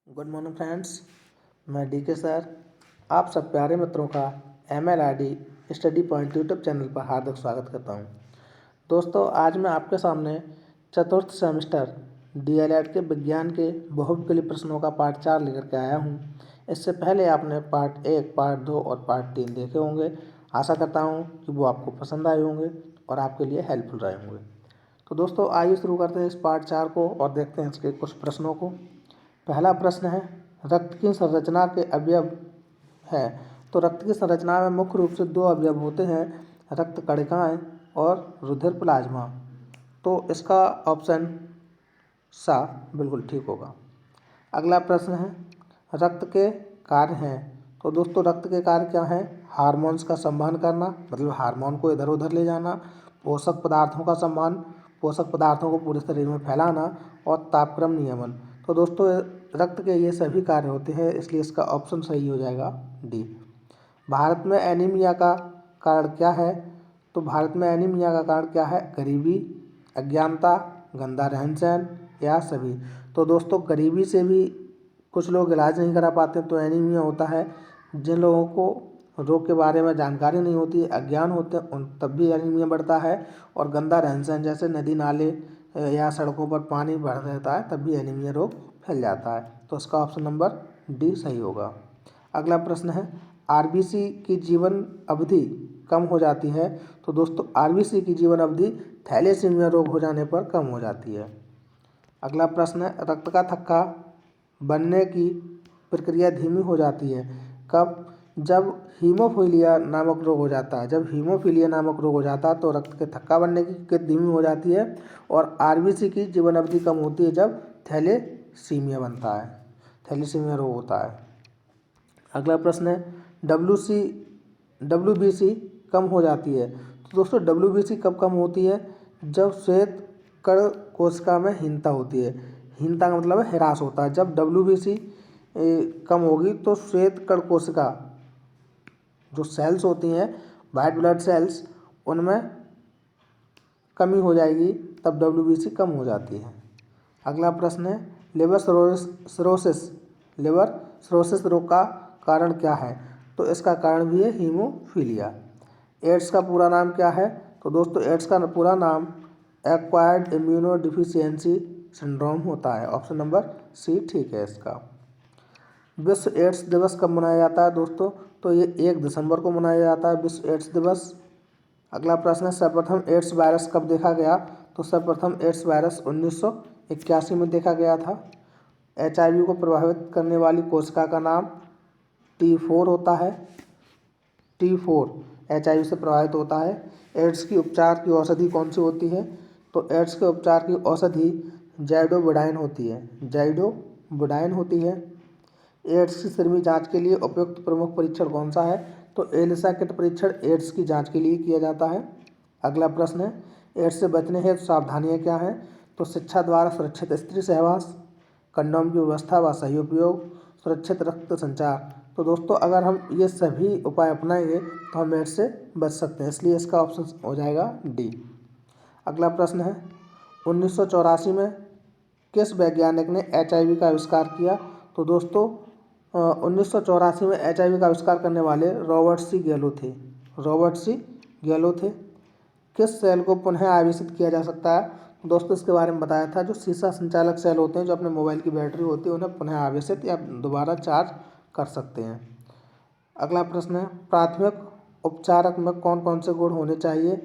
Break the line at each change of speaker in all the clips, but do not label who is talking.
Good morning friends, मैं DK sir आप सब प्यारे मित्रों का MLRD study point YouTube channel पर हार्दिक स्वागत करता हूं। दोस्तों, आज मैं आपके सामने चतुर्थ सेमेस्टर DLED के विज्ञान के बहुविध के लिए प्रश्नों का पार्ट 4 लेकर के आया हूं। इससे पहले आपने पार्ट 1, पार्ट 2 और पार्ट 3 देखे होंगे। आशा करता हूं कि वो आपको पसंद आए होंगे और आपके लिए हेल्पफुल रहे होंगे। तो दोस्तों, आइए शुरू करते हैं इस पार्ट 4 को और देखते हैं इसके कुछ प्रश्नों को। पहला प्रश्न है, रक्त की संरचना के अवयव है। तो रक्त की संरचना में मुख्य रूप से 2 अवयव होते हैं, रक्त कणिकाएं और रुधिर प्लाज्मा। तो इसका ऑप्शन सा बिल्कुल ठीक होगा। अगला प्रश्न है, रक्त के कार्य हैं। तो दोस्तों, रक्त के कार्य क्या हैं? हार्मोन्स का संवहन करना, मतलब हार्मोन को इधर उधर ले जाना, पोषक पदार्थों का संवहन, पोषक पदार्थों को पूरे शरीर में फैलाना और तापक्रम नियमन। तो दोस्तों, रक्त के ये सभी कार्य होते हैं, इसलिए इसका ऑप्शन सही हो जाएगा डी। भारत में एनीमिया का कारण क्या है? तो भारत में एनीमिया का कारण क्या है? गरीबी, अज्ञानता, गंदा रहन सहन या सभी। तो दोस्तों, गरीबी से भी कुछ लोग इलाज नहीं करा पाते तो एनीमिया होता है। जिन लोगों को रोग के बारे में जानकारी नहीं होती है, अज्ञान होते हैं, उन तब भी एनीमिया बढ़ता है। और गंदा रहन सहन, जैसे नदी नाले या सड़कों पर पानी भर रहता है, तब भी एनीमिया रोग फैल जाता है। तो इसका ऑप्शन नंबर डी सही होगा। अगला प्रश्न है, आरबीसी की जीवन अवधि कम हो जाती है। तो दोस्तों, आरबीसी की जीवन अवधि थैलेसीमिया रोग हो जाने पर कम हो जाती है। अगला प्रश्न है, रक्त का थक्का बनने की प्रक्रिया धीमी हो जाती है। कब? जब हीमोफीलिया नामक रोग हो जाता है। जब हीमोफीलिया नामक रोग हो जाता है तो रक्त के थक्का बनने की धीमी हो जाती है। और आरबीसी की जीवन अवधि कम होती है जब थैलेसीमिया बनता है, थैलेसीमिया रोग होता है। अगला प्रश्न है, डब्ल्यूबीसी कम हो जाती है। तो दोस्तों, डब्ल्यूबीसी कब कम होती है? जब श्वेत कण कोशिका में हीनता होती है। हीनता का मतलब है ह्रास होता है। जब डब्ल्यूबीसी कम होगी तो श्वेत कण कोशिका जो सेल्स होती हैं, वाइट ब्लड सेल्स, उनमें कमी हो जाएगी, तब डब्ल्यूबीसी कम हो जाती है। अगला प्रश्न है, लिवर सिरोसिस रोग का कारण क्या है? तो इसका कारण भी है हीमोफीलिया। एड्स का पूरा नाम क्या है? तो दोस्तों, एड्स का पूरा नाम एक्वायर्ड इम्यूनोडिफिशियेंसी सिंड्रोम होता है। ऑप्शन नंबर सी ठीक है इसका। विश्व एड्स दिवस कब मनाया जाता है दोस्तों? तो ये 1 दिसंबर को मनाया जाता है, विश्व एड्स दिवस। अगला प्रश्न है, सर्वप्रथम एड्स वायरस कब देखा गया? तो सर्वप्रथम एड्स वायरस 1981 में देखा गया था। HIV को प्रभावित करने वाली कोशिका का नाम T4 होता है। T4 HIV से प्रभावित होता है। एड्स की उपचार की औषधि कौन सी होती है? तो एड्स के उपचार की औषधि ज़ाइडोविडाइन होती है, ज़ाइडोविडाइन होती है। एड्स की श्रृंखला जांच के लिए उपयुक्त प्रमुख परीक्षण कौन सा है? तो एलिसा किट परीक्षण एड्स की जांच के लिए किया जाता है। अगला प्रश्न है, एड्स से बचने हेतु सावधानियां क्या हैं? तो शिक्षा द्वारा सुरक्षित स्त्री सहवास, कंडोम की व्यवस्था व सही उपयोग, सुरक्षित रक्त संचार। तो दोस्तों, अगर हम ये सभी उपाय अपनाएंगे तो हम एड्स से बच सकते हैं, इसलिए इसका ऑप्शन हो जाएगा डी। अगला प्रश्न है, 1984 में किस वैज्ञानिक ने HIV का आविष्कार किया? तो दोस्तों, 1984 में HIV का आविष्कार करने वाले रॉबर्ट सी गैलो थे। किस सेल को पुनः आवेशित किया जा सकता है? तो दोस्तों, इसके बारे में बताया था, जो शीशा संचालक सेल होते हैं, जो अपने मोबाइल की बैटरी होती है, उन्हें पुनः आवेशित या दोबारा चार्ज कर सकते हैं। अगला प्रश्न है, प्राथमिक उपचारक में कौन कौन से गुण होने चाहिए?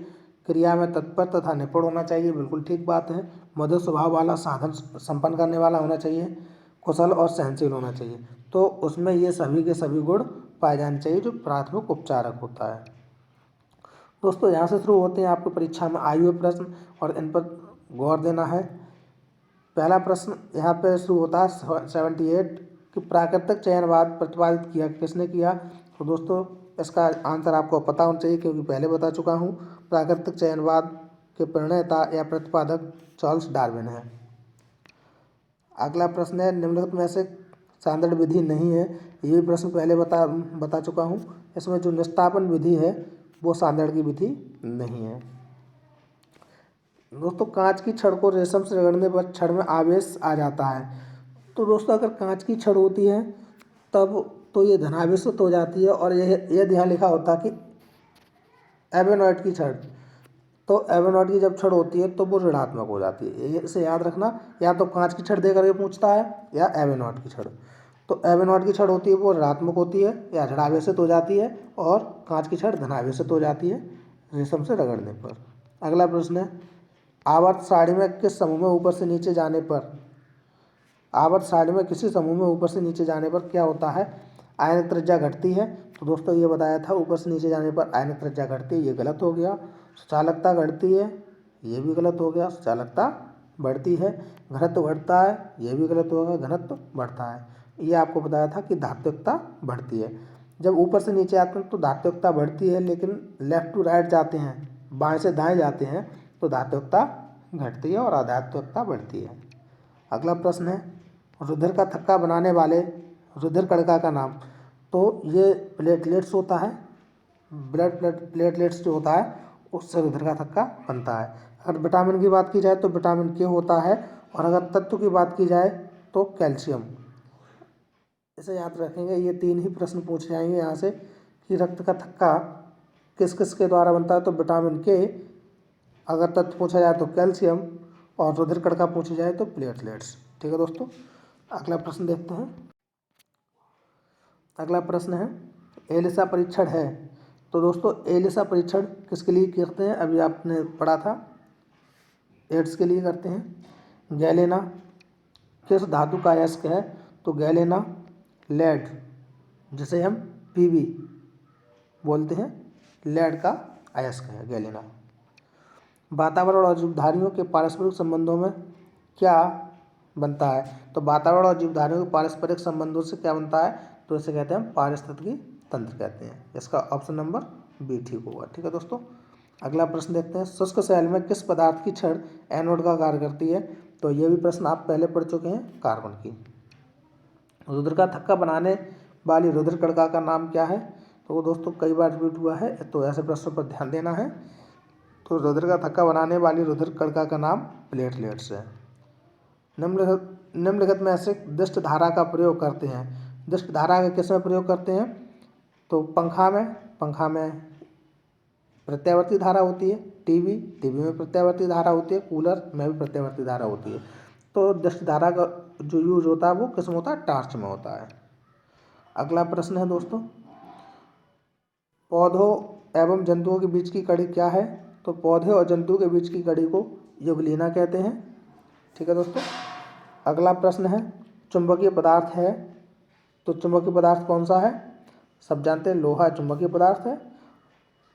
क्रिया में तत्पर तथा निपुण होना चाहिए, बिल्कुल ठीक बात है। मधुर स्वभाव वाला, साधन संपन्न करने वाला होना चाहिए, कुशल और सहनशील होना चाहिए। तो उसमें ये सभी के सभी गुण पाए जाने चाहिए जो प्राथमिक उपचारक होता है। दोस्तों, यहाँ से शुरू होते हैं आपकी परीक्षा में आए हुए प्रश्न और इन पर गौर देना है। पहला प्रश्न यहाँ पे शुरू होता है 78 कि प्राकृतिक चयनवाद प्रतिपादित किया किसने किया? तो दोस्तों, इसका आंसर आपको पता होना चाहिए क्योंकि पहले बता चुका हूँ। प्राकृतिक चयनवाद के प्रणेता या प्रतिपादक चार्ल्स डार्विन है। अगला प्रश्न है, निम्नलिखित में से सांद्रण विधि नहीं है। ये भी प्रश्न पहले बता चुका हूँ। इसमें जो निस्तापन विधि है वो सांद्रण की विधि नहीं है। दोस्तों, कांच की छड़ को रेशम से रगड़ने पर छड़ में आवेश आ जाता है। तो दोस्तों अगर कांच की छड़ होती है तब तो ये धनावेशित हो जाती है, और यदि यहाँ लिखा होता कि एबेनॉइड की छड़, तो एबेनॉइड की जब छड़ होती है तो वो ऋणात्मक हो जाती है। इसे याद रखना, या तो कांच की छड़ दे करके पूछता है या एबेनॉइड की छड़। तो एबेनॉइड की छड़ होती है वो ऋणात्मक होती है या ऋणावेशित हो जाती है, और कांच की छड़ धनावेशित हो जाती है रेशम से रगड़ने पर। अगला प्रश्न है, आवर्त सारणी में किस समूह में ऊपर से नीचे जाने पर, आवर्त सारणी में किसी समूह में ऊपर से नीचे जाने पर क्या होता है? आयनिक त्रिज्या घटती है। तो दोस्तों ये बताया था, ऊपर से नीचे जाने पर आयनिक त्रिज्या घटती है, ये गलत हो गया। सुचालकता घटती है, ये भी गलत हो गया। सुचालकता बढ़ती है। घनत्व घटता है, ये भी गलत हो गया। घनत्व बढ़ता है। ये आपको बताया था कि धात्विकता बढ़ती है। जब ऊपर से नीचे आते हैं तो धात्विकता बढ़ती है, लेकिन लेफ्ट टू राइट जाते हैं, बाएं से दाएं जाते हैं, तो धात्विकता घटती है और अधात्विकता बढ़ती है। अगला प्रश्न है, रुधिर का थक्का बनाने वाले रुधिर कणिका का नाम। तो ये प्लेटलेट्स होता है, ब्लड प्लेटलेट्स जो होता है उससे रुधिर का थक्का बनता है। अगर विटामिन की बात की जाए तो विटामिन के होता है, और अगर तत्व की बात की जाए तो कैल्शियम। इसे याद रखेंगे, ये 3 ही प्रश्न पूछे जाएंगे यहाँ से कि रक्त का थक्का किस किस के द्वारा बनता है, तो विटामिन के, अगर तत्व पूछा जाए तो कैल्शियम, और रुधिर कणिका पूछी जाए तो प्लेटलेट्स। ठीक है दोस्तों, अगला प्रश्न देखते हैं। अगला प्रश्न है, एलिसा परीक्षण है। तो दोस्तों एलिसा परीक्षण किसके लिए करते हैं? अभी आपने पढ़ा था, एड्स के लिए करते हैं। गैलेना किस धातु का अयस्क है? तो गैलेना लेड, जिसे हम पीबी बोलते हैं, लेड का अयस्क है गैलेना। वातावरण और जीवधारियों के पारस्परिक संबंधों में क्या बनता है? तो वातावरण और जीवधारियों के पारस्परिक संबंधों से क्या बनता है? तो इसे कहते हैं पारिस्थितिकी तंत्र कहते हैं। इसका ऑप्शन नंबर बी ठीक होगा। ठीक है दोस्तों, अगला प्रश्न देखते हैं, शुष्क सेल में किस पदार्थ की छड़ एनोड का कार्य करती है? तो ये भी प्रश्न आप पहले पढ़ चुके हैं, कार्बन की। रुधिर का थक्का बनाने वाली रुधिर कणिका का नाम क्या है? तो वो दोस्तों कई बार रिपीट हुआ है, तो ऐसे प्रश्नों पर ध्यान देना है। तो रुधिर का थक्का बनाने वाली रुधिर कणिका का नाम प्लेटलेट्स है। निम्नलिखित में से दिष्ट धारा का प्रयोग करते हैं। दिष्ट धारा का किस में प्रयोग करते हैं? तो पंखा में प्रत्यावर्ती धारा होती है। टीवी में प्रत्यावर्ती धारा होती है। कूलर में भी प्रत्यावर्ती धारा होती है। तो दिष्ट धारा का जो यूज होता है वो किस में होता है? टार्च में होता है। अगला प्रश्न है दोस्तों, पौधों एवं जंतुओं के बीच की कड़ी क्या है? तो पौधे और जंतुओं के बीच की कड़ी को युगलीना कहते हैं। ठीक है दोस्तों, अगला प्रश्न है, चुंबकीय पदार्थ है। तो चुंबकीय पदार्थ कौन सा है? सब जानते हैं, लोहा चुंबकीय पदार्थ है।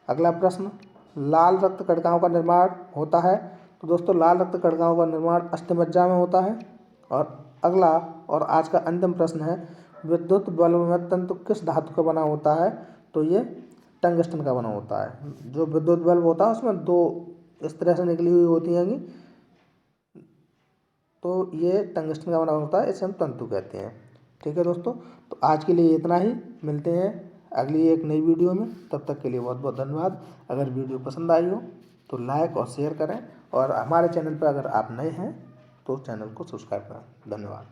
अगला प्रश्न, लाल रक्त कणिकाओं का निर्माण होता है। तो दोस्तों लाल रक्त कणिकाओं का निर्माण अस्थिमज्जा में होता है। और अगला और आज का अंतिम प्रश्न है, विद्युत बल्ब में तंतु किस धातु का बना होता है? तो ये टंगस्टन का बना होता है। जो विद्युत बल्ब होता है उसमें 2 इस तरह से निकली हुई होती हैं, तो ये टंगस्टन का बना होता है, इसे हम तंतु कहते हैं। ठीक है दोस्तों, तो आज के लिए इतना ही। मिलते हैं अगली एक नई वीडियो में, तब तक के लिए बहुत बहुत धन्यवाद। अगर वीडियो पसंद आई हो तो लाइक और शेयर करें, और हमारे चैनल पर अगर आप नए हैं तो चैनल को सब्सक्राइब करें। धन्यवाद।